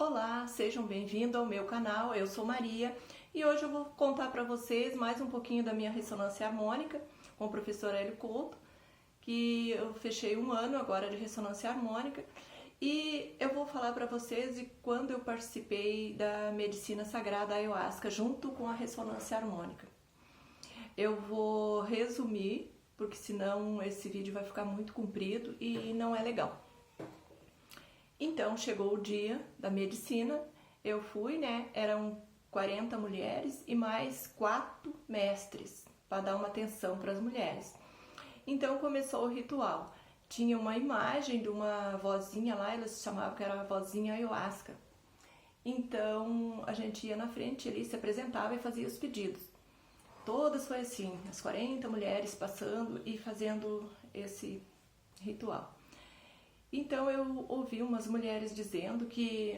Olá, sejam bem-vindos ao meu canal, eu sou Maria e hoje eu vou contar para vocês mais um pouquinho da minha ressonância harmônica com o professor Hélio Couto, que eu fechei um ano agora de ressonância harmônica e eu vou falar para vocês de quando eu participei da medicina sagrada ayahuasca junto com a ressonância harmônica. Eu vou resumir, porque senão esse vídeo vai ficar muito comprido e não é legal. Então, chegou o dia da medicina, eu fui, né, eram 40 mulheres e mais 4 mestres, para dar uma atenção para as mulheres. Então, começou o ritual. Tinha uma imagem de uma vozinha lá, elas chamavam que era a vozinha ayahuasca. Então, a gente ia na frente ali, se apresentava e fazia os pedidos. Todas foi assim, as 40 mulheres passando e fazendo esse ritual. Então eu ouvi umas mulheres dizendo que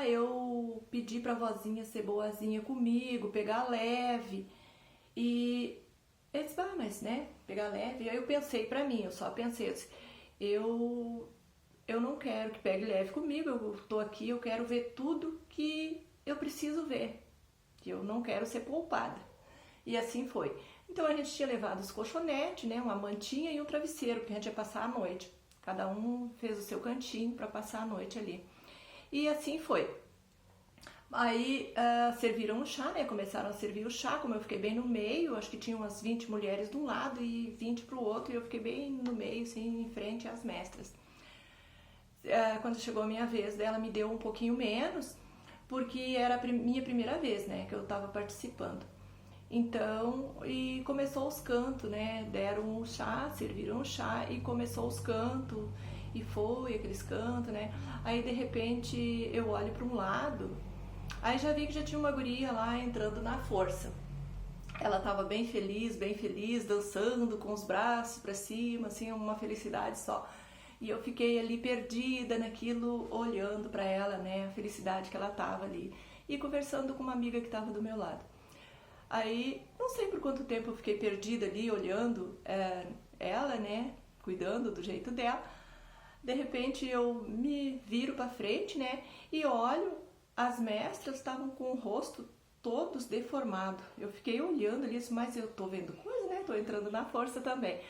eu pedi pra vozinha ser boazinha comigo, pegar leve. E eu disse, mas né, pegar leve. Aí eu pensei pra mim, eu só pensei, eu não quero que pegue leve comigo, eu tô aqui, eu quero ver tudo que eu preciso ver. Que eu não quero ser poupada. E assim foi. Então a gente tinha levado os colchonetes, né, uma mantinha e um travesseiro, porque a gente ia passar a noite. Cada um fez o seu cantinho para passar a noite ali. E assim foi. Aí serviram o chá, né? Começaram a servir o chá, como eu fiquei bem no meio, acho que tinha umas 20 mulheres de um lado e 20 para o outro, e eu fiquei bem no meio, assim, em frente às mestras. Quando chegou a minha vez, ela me deu um pouquinho menos, porque era a minha primeira vez, né, que eu estava participando. Então, e começou os cantos, né, deram o chá, serviram o chá e começou os cantos, e foi aqueles cantos, né, aí de repente eu olho para um lado, aí já vi que já tinha uma guria lá entrando na força. Ela estava bem feliz, dançando com os braços para cima, assim, uma felicidade só. E eu fiquei ali perdida naquilo, olhando para ela, né, a felicidade que ela estava ali, e conversando com uma amiga que estava do meu lado. Aí, não sei por quanto tempo eu fiquei perdida ali, olhando ela, né, cuidando do jeito dela. De repente eu me viro pra frente, né, e olho, as mestras estavam com o rosto todos deformado. Eu fiquei olhando ali, mas eu tô vendo coisa, né, tô entrando na força também.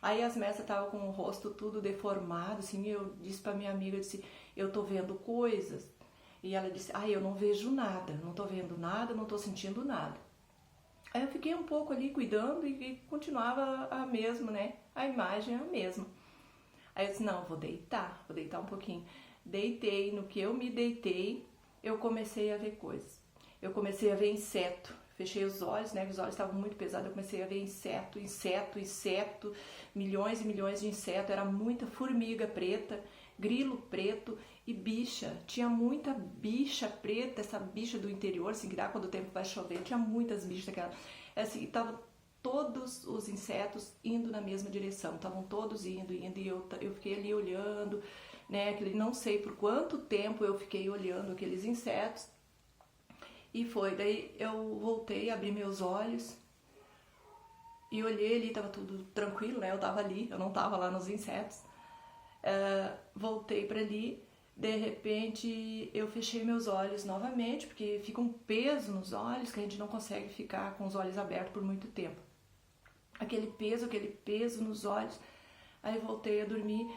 Aí as mestras estavam com o rosto tudo deformado, assim, eu disse pra minha amiga, eu disse, eu tô vendo coisas. E ela disse, eu não vejo nada, não tô vendo nada, não tô sentindo nada. Aí eu fiquei um pouco ali cuidando e continuava a mesma, né? A imagem é a mesma. Aí eu disse, não, vou deitar um pouquinho. Deitei, no que eu me deitei, eu comecei a ver coisas. Eu comecei a ver inseto. Fechei os olhos, né? Os olhos estavam muito pesados, eu comecei a ver inseto, milhões e milhões de insetos, era muita formiga preta, grilo preto e bicha. Tinha muita bicha preta, essa bicha do interior, assim, que dá quando o tempo vai chover, tinha muitas bichas daquela. Assim, estavam todos os insetos indo na mesma direção, estavam todos indo, e eu fiquei ali olhando, né? Não sei por quanto tempo eu fiquei olhando aqueles insetos. E foi, daí eu voltei, abri meus olhos e olhei ali, tava tudo tranquilo, né? Eu tava ali, eu não tava lá nos insetos. Voltei para ali, de repente eu fechei meus olhos novamente, porque fica um peso nos olhos que a gente não consegue ficar com os olhos abertos por muito tempo. Aquele peso nos olhos. Aí voltei a dormir,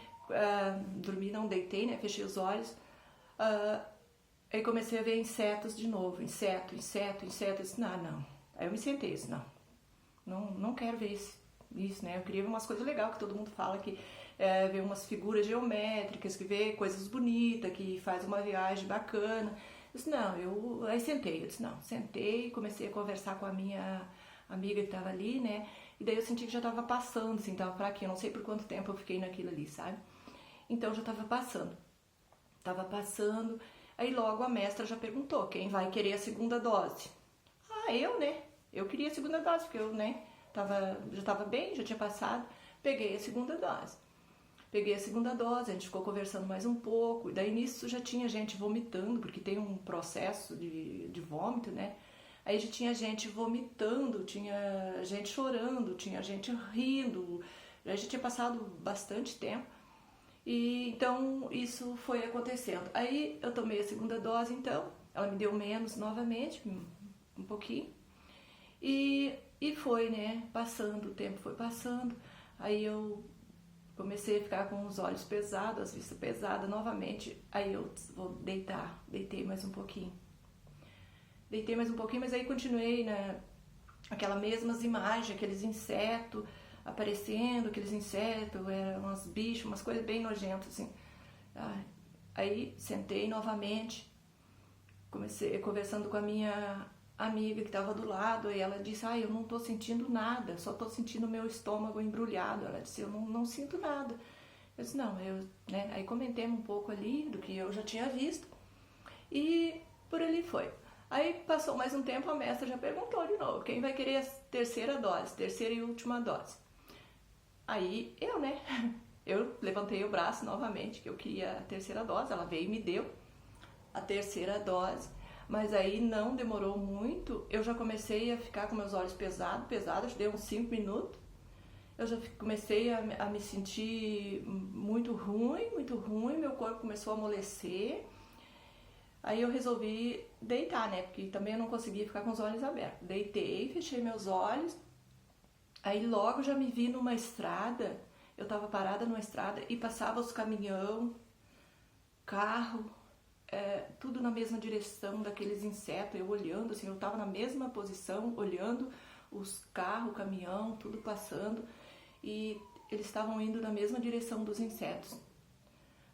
deitei, né? Fechei os olhos. Aí comecei a ver insetos de novo, inseto. Eu disse, não. Aí eu me sentei, disse, não quero ver isso, né? Eu queria ver umas coisas legais, que todo mundo fala que vê umas figuras geométricas, que vê coisas bonitas, que faz uma viagem bacana. Eu disse, aí sentei, sentei, comecei a conversar com a minha amiga que estava ali, né? E daí eu senti que já estava passando, assim, tava fraquinha, não sei por quanto tempo eu fiquei naquilo ali, sabe? Então já estava passando. Aí logo a mestra já perguntou, quem vai querer a segunda dose? Eu, né? Eu queria a segunda dose, porque eu, né, já estava bem, já tinha passado. Peguei a segunda dose, a gente ficou conversando mais um pouco, e daí nisso já tinha gente vomitando, porque tem um processo de vômito, né? Aí já tinha gente vomitando, tinha gente chorando, tinha gente rindo, já tinha passado bastante tempo. E então isso foi acontecendo. Aí eu tomei a segunda dose, então ela me deu menos novamente, um pouquinho. E foi, né, passando, o tempo foi passando. Aí eu comecei a ficar com os olhos pesados, as vistas pesadas novamente. Aí eu vou deitar, deitei mais um pouquinho. Deitei mais um pouquinho, mas aí continuei, né, aquelas mesmas imagens, aqueles insetos aparecendo, aqueles insetos, eram uns bichos, umas coisas bem nojentas, assim. Aí sentei novamente, comecei conversando com a minha amiga que estava do lado, e ela disse, eu não estou sentindo nada, só estou sentindo o meu estômago embrulhado. Ela disse, eu não sinto nada. Eu disse, não, né? Aí comentemos um pouco ali do que eu já tinha visto, e por ali foi. Aí passou mais um tempo, a mestra já perguntou de novo, quem vai querer a terceira dose, terceira e última dose? Aí eu, né, eu levantei o braço novamente, que eu queria a terceira dose, ela veio e me deu a terceira dose. Mas aí não demorou muito, eu já comecei a ficar com meus olhos pesados, deu uns 5 minutos. Eu já comecei a me sentir muito ruim, meu corpo começou a amolecer. Aí eu resolvi deitar, né, porque também eu não conseguia ficar com os olhos abertos. Deitei, fechei meus olhos, aí logo já me vi numa estrada, eu tava parada numa estrada e passava os caminhão, carro, tudo na mesma direção daqueles insetos, eu olhando, assim, eu estava na mesma posição, olhando os carros, o caminhão, tudo passando, e eles estavam indo na mesma direção dos insetos.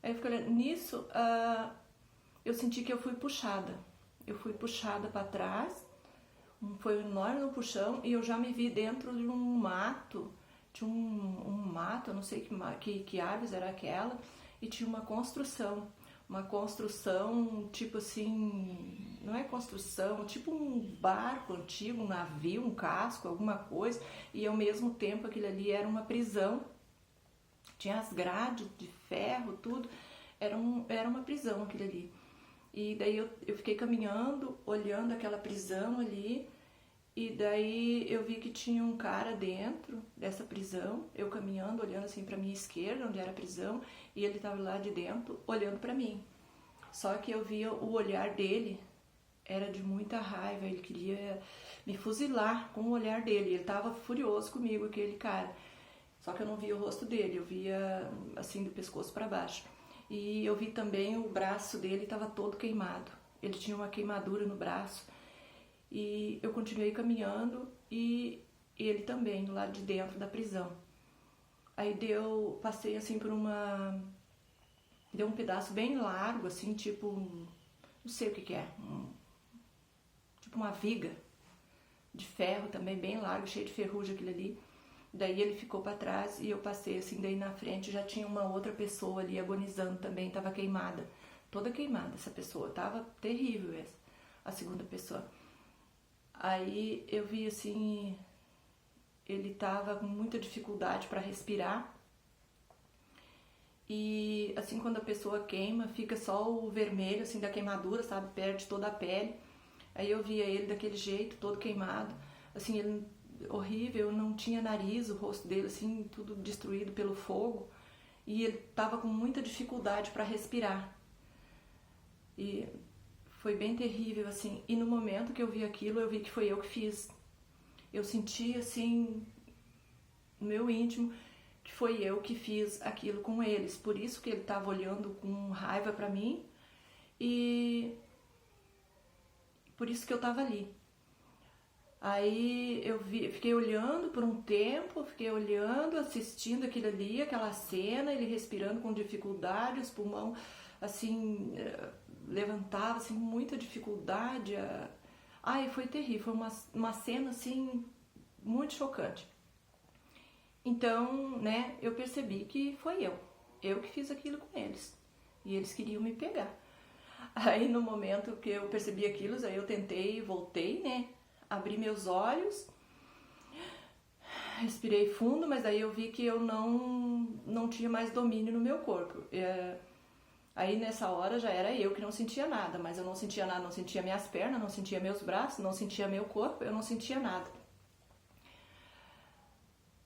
Aí eu fiquei olhando, nisso, eu senti que eu fui puxada para trás, foi um enorme puxão, e eu já me vi dentro de um mato, eu não sei que árvores era aquela, e tinha uma construção tipo assim, não é construção, tipo um barco antigo, um navio, um casco, alguma coisa, e ao mesmo tempo aquilo ali era uma prisão, tinha as grades de ferro, tudo, era uma prisão aquilo ali. E daí eu fiquei caminhando, olhando aquela prisão ali, e daí eu vi que tinha um cara dentro dessa prisão, eu caminhando, olhando assim pra minha esquerda, onde era a prisão, e ele estava lá de dentro, olhando pra mim. Só que eu via o olhar dele, era de muita raiva, ele queria me fuzilar com o olhar dele, ele estava furioso comigo, aquele cara. Só que eu não via o rosto dele, eu via assim do pescoço para baixo. E eu vi também o braço dele, estava todo queimado, ele tinha uma queimadura no braço. E eu continuei caminhando e ele também, do lado de dentro da prisão. Aí passei assim por deu um pedaço bem largo, assim, tipo, não sei o que é, tipo uma viga de ferro também, bem largo, cheio de ferrugem aquilo ali. Daí ele ficou para trás e eu passei assim, daí na frente já tinha uma outra pessoa ali agonizando também, tava queimada, toda queimada essa pessoa, tava terrível essa, a segunda pessoa. Aí eu vi assim, ele tava com muita dificuldade para respirar. E assim, quando a pessoa queima, fica só o vermelho assim da queimadura, sabe? Perde toda a pele. Aí eu via ele daquele jeito, todo queimado. Assim, ele horrível, não tinha nariz, o rosto dele assim, tudo destruído pelo fogo. E ele tava com muita dificuldade para respirar. E foi bem terrível, assim. E no momento que eu vi aquilo, eu vi que foi eu que fiz. Eu senti, assim, no meu íntimo, que foi eu que fiz aquilo com eles. Por isso que ele estava olhando com raiva para mim. E por isso que eu estava ali. Aí fiquei olhando por um tempo, fiquei olhando, assistindo aquilo ali, aquela cena, ele respirando com dificuldade, os pulmões, assim, levantava assim, com muita dificuldade. Ai, foi terrível, foi uma cena assim muito chocante. Então, né, eu percebi que foi eu que fiz aquilo com eles, e eles queriam me pegar. Aí no momento que eu percebi aquilo, aí eu tentei, voltei, né, abri meus olhos, respirei fundo, mas aí eu vi que eu não tinha mais domínio no meu corpo. Aí nessa hora já era eu que não sentia nada, mas eu não sentia nada, não sentia minhas pernas, não sentia meus braços, não sentia meu corpo, eu não sentia nada.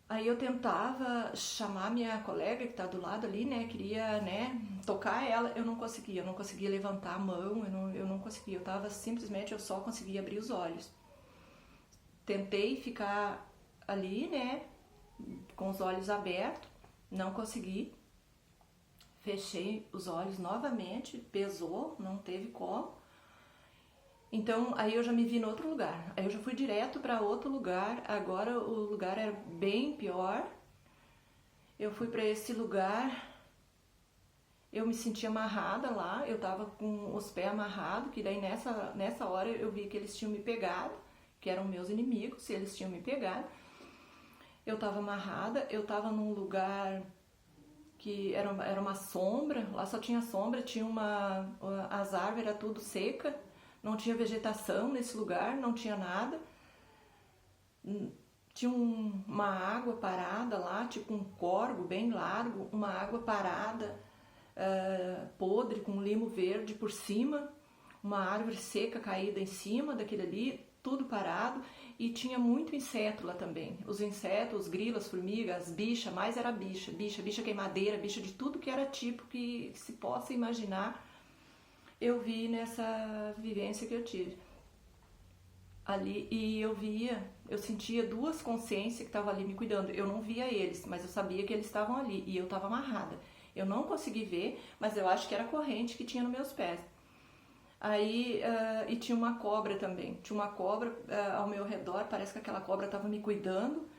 Aí eu tentava chamar minha colega que tá do lado ali, né? Queria, né, tocar ela. Eu não conseguia levantar a mão, eu não conseguia. Eu tava simplesmente, eu só conseguia abrir os olhos. Tentei ficar ali, né, com os olhos abertos, não consegui. Fechei os olhos novamente, pesou, não teve como. Então, aí eu já me vi em outro lugar. Aí eu já fui direto para outro lugar. Agora o lugar era bem pior. Eu fui para esse lugar. Eu me senti amarrada lá. Eu tava com os pés amarrados. Que daí nessa hora eu vi que eles tinham me pegado. Que eram meus inimigos. Se eles tinham me pegado. Eu tava amarrada. Eu tava num lugar que era uma sombra. Lá só tinha sombra. Tinha as árvores era tudo seca. Não tinha vegetação nesse lugar, não tinha nada. Tinha uma água parada lá, tipo um córrego bem largo, uma água parada, podre, com limo verde por cima, uma árvore seca caída em cima daquele ali, tudo parado. E tinha muito inseto lá também. Os insetos, os grilos, as formigas, as bichas, mais era bicha queimadeira, bicha de tudo que era tipo que se possa imaginar. Eu vi nessa vivência que eu tive ali, e eu sentia duas consciências que estavam ali me cuidando. Eu não via eles, mas eu sabia que eles estavam ali e eu estava amarrada. Eu não consegui ver, mas eu acho que era a corrente que tinha nos meus pés. Aí, e tinha uma cobra também. Tinha uma cobra ao meu redor, parece que aquela cobra estava me cuidando.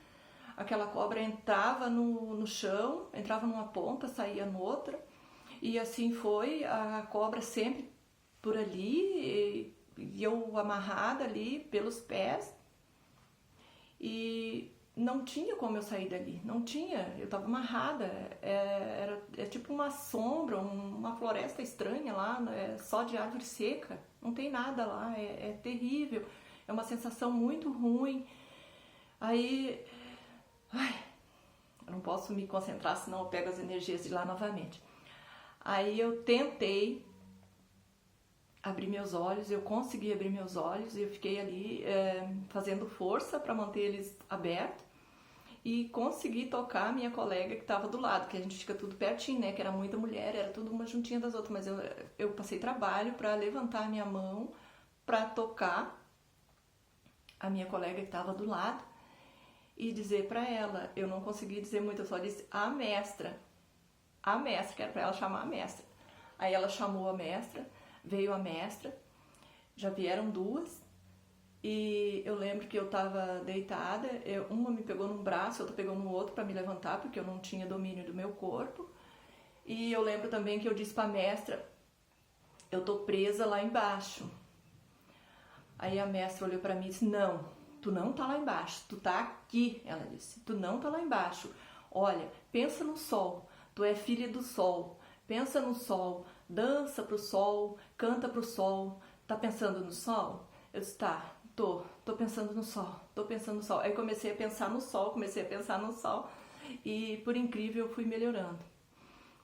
Aquela cobra entrava no chão, entrava numa ponta, saía noutra. E assim foi, a cobra sempre por ali, e eu amarrada ali pelos pés. E não tinha como eu sair dali, não tinha, eu estava amarrada. É tipo uma sombra, uma floresta estranha lá, só de árvore seca, não tem nada lá, é terrível, é uma sensação muito ruim. Aí, eu não posso me concentrar, senão eu pego as energias de lá novamente. Aí eu tentei abrir meus olhos, eu consegui abrir meus olhos e eu fiquei ali fazendo força para manter eles abertos e consegui tocar a minha colega que estava do lado, que a gente fica tudo pertinho, né, que era muita mulher, era tudo uma juntinha das outras, mas eu passei trabalho para levantar a minha mão para tocar a minha colega que estava do lado e dizer para ela. Eu não consegui dizer muito, eu só disse a mestra, que era para ela chamar a mestra. Aí ela chamou a mestra, veio a mestra, já vieram duas, e eu lembro que eu estava deitada, uma me pegou num braço, outra pegou no outro para me levantar, porque eu não tinha domínio do meu corpo. E eu lembro também que eu disse para a mestra, eu tô presa lá embaixo. Aí a mestra olhou para mim e disse, não, tu não tá lá embaixo, tu tá aqui, ela disse, tu não tá lá embaixo. Olha, pensa no sol, tu é filha do sol, pensa no sol, dança pro sol, canta pro sol. Tá pensando no sol? Eu disse, tá, tô pensando no sol, tô pensando no sol. Aí comecei a pensar no sol, e por incrível eu fui melhorando.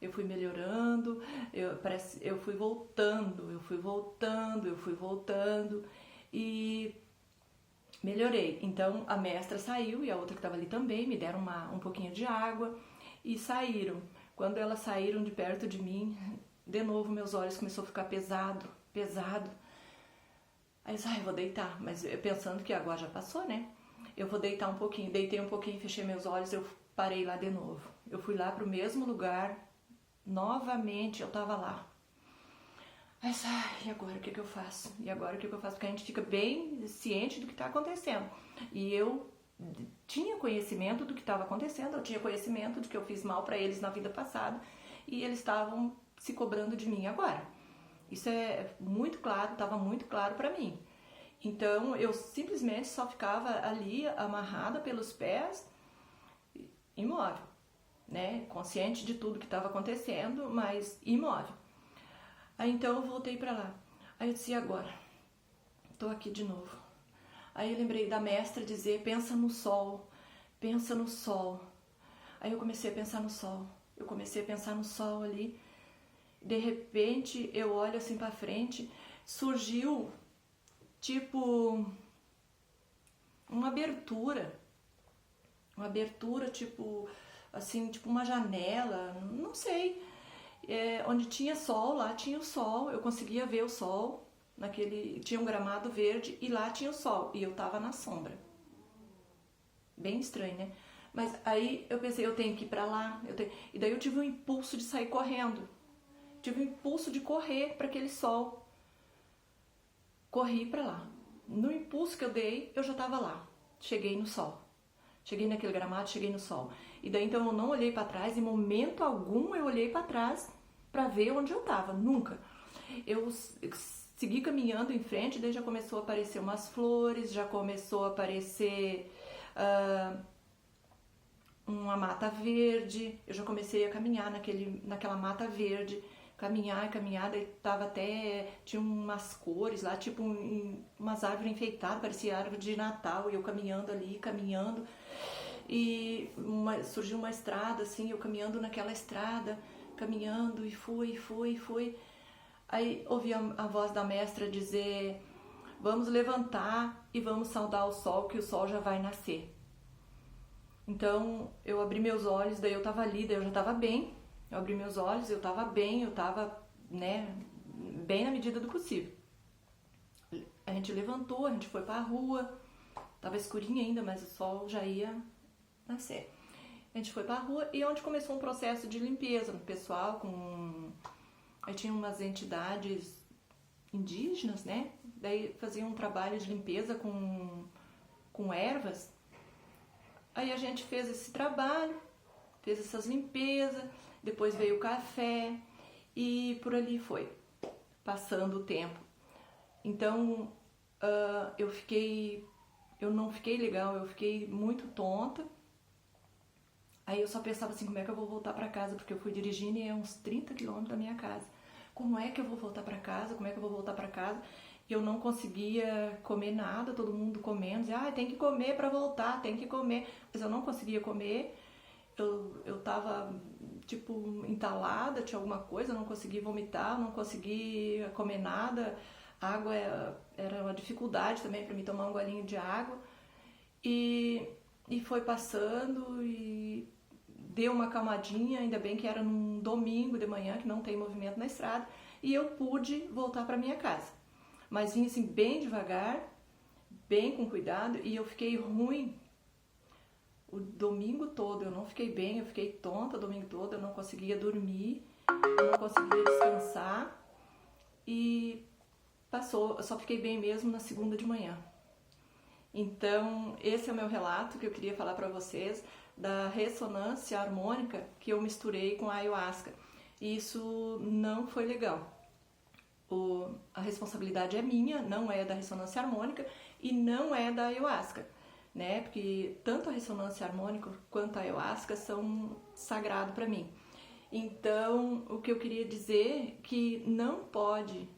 Eu fui melhorando, eu fui voltando e melhorei. Então a mestra saiu e a outra que estava ali também, me deram um pouquinho de água e saíram. Quando elas saíram de perto de mim, de novo meus olhos começaram a ficar pesado. Aí eu disse, eu vou deitar, mas pensando que agora já passou, né? Eu vou deitar um pouquinho, deitei um pouquinho, fechei meus olhos, eu parei lá de novo. Eu fui lá pro mesmo lugar, novamente eu tava lá. Aí eu disse, e agora o que eu faço? Porque a gente fica bem ciente do que tá acontecendo. E eu tinha conhecimento do que estava acontecendo, eu tinha conhecimento de que eu fiz mal para eles na vida passada e eles estavam se cobrando de mim agora. Isso é muito claro, estava muito claro para mim. Então eu simplesmente só ficava ali amarrada pelos pés, imóvel, né? Consciente de tudo que estava acontecendo, mas imóvel. Aí então eu voltei para lá. Aí eu disse, e agora? Tô aqui de novo. Aí eu lembrei da mestra dizer, pensa no sol. Aí eu comecei a pensar no sol, ali. De repente eu olho assim pra frente, surgiu tipo uma abertura uma abertura, tipo, assim, tipo uma janela, não sei. Onde tinha sol, lá tinha o sol, eu conseguia ver o sol, tinha um gramado verde e lá tinha o sol, e eu tava na sombra. Bem estranho, né? Mas aí eu pensei, eu tenho que ir pra lá, e daí eu tive um impulso de sair correndo. Tive um impulso de correr para aquele sol. Corri pra lá. No impulso que eu dei, eu já tava lá. Cheguei no sol. Cheguei naquele gramado, cheguei no sol. E daí então eu não olhei para trás, em momento algum eu olhei para trás para ver onde eu tava, nunca. Eu segui caminhando em frente, daí já começou a aparecer umas flores, já começou a aparecer uma mata verde. Eu já comecei a caminhar naquela mata verde, caminhar, daí tinha umas cores lá, tipo umas árvores enfeitadas, parecia árvore de Natal, e eu caminhando ali, e surgiu uma estrada, assim, eu caminhando naquela estrada, caminhando, e fui. Aí ouvi a voz da mestra dizer: vamos levantar e vamos saudar o sol, que o sol já vai nascer. Então eu abri meus olhos, daí eu tava ali, daí eu já tava bem. Eu abri meus olhos, eu tava bem, né, bem na medida do possível. A gente levantou, a gente foi pra rua, tava escurinho ainda, mas o sol já ia nascer. A gente foi pra rua e onde começou um processo de limpeza no pessoal, aí tinha umas entidades indígenas, né? Daí faziam um trabalho de limpeza com ervas. Aí a gente fez esse trabalho, fez essas limpezas, depois veio o café e por ali foi, passando o tempo. Então eu não fiquei legal, eu fiquei muito tonta. Aí eu só pensava assim, como é que eu vou voltar pra casa? Porque eu fui dirigindo e é uns 30 quilômetros da minha casa. Como é que eu vou voltar pra casa? E eu não conseguia comer nada, todo mundo comendo. Dizia, tem que comer pra voltar, tem que comer. Mas eu não conseguia comer. Eu tava, tipo, entalada, tinha alguma coisa, eu não conseguia vomitar, não conseguia comer nada. Água era uma dificuldade também pra mim tomar um golinho de água. E foi passando e deu uma calmadinha, ainda bem que era num domingo de manhã, que não tem movimento na estrada, e eu pude voltar para minha casa. Mas vim assim bem devagar, bem com cuidado, e eu fiquei ruim o domingo todo. Eu não fiquei bem, eu fiquei tonta o domingo todo, eu não conseguia dormir, eu não conseguia descansar, e passou, eu só fiquei bem mesmo na segunda de manhã. Então, esse é o meu relato que eu queria falar para vocês da ressonância harmônica que eu misturei com a ayahuasca. E isso não foi legal. A responsabilidade é minha, não é da ressonância harmônica e não é da ayahuasca, né? Porque tanto a ressonância harmônica quanto a ayahuasca são sagrado para mim. Então, o que eu queria dizer é que não pode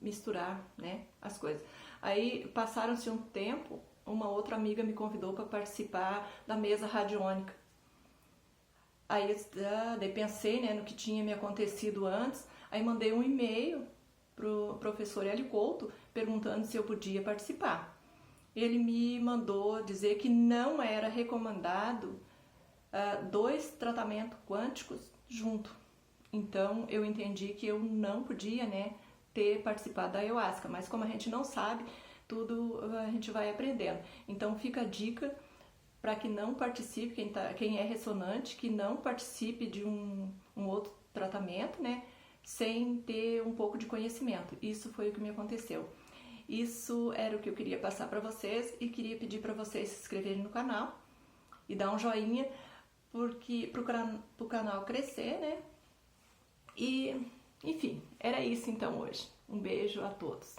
misturar, né, as coisas. Aí passaram-se um tempo, uma outra amiga me convidou para participar da mesa radiônica. Aí daí pensei, né, no que tinha me acontecido antes, aí mandei um e-mail pro professor Hélio Couto perguntando se eu podia participar. Ele me mandou dizer que não era recomendado 2 tratamentos quânticos junto. Então eu entendi que eu não podia, né, ter participado da ayahuasca, mas como a gente não sabe, tudo a gente vai aprendendo. Então fica a dica para que não participe, quem é ressonante, que não participe de um outro tratamento, né, sem ter um pouco de conhecimento. Isso foi o que me aconteceu. Isso era o que eu queria passar para vocês e queria pedir para vocês se inscreverem no canal e dar um joinha, porque pro canal crescer, né? E enfim, era isso então hoje. Um beijo a todos.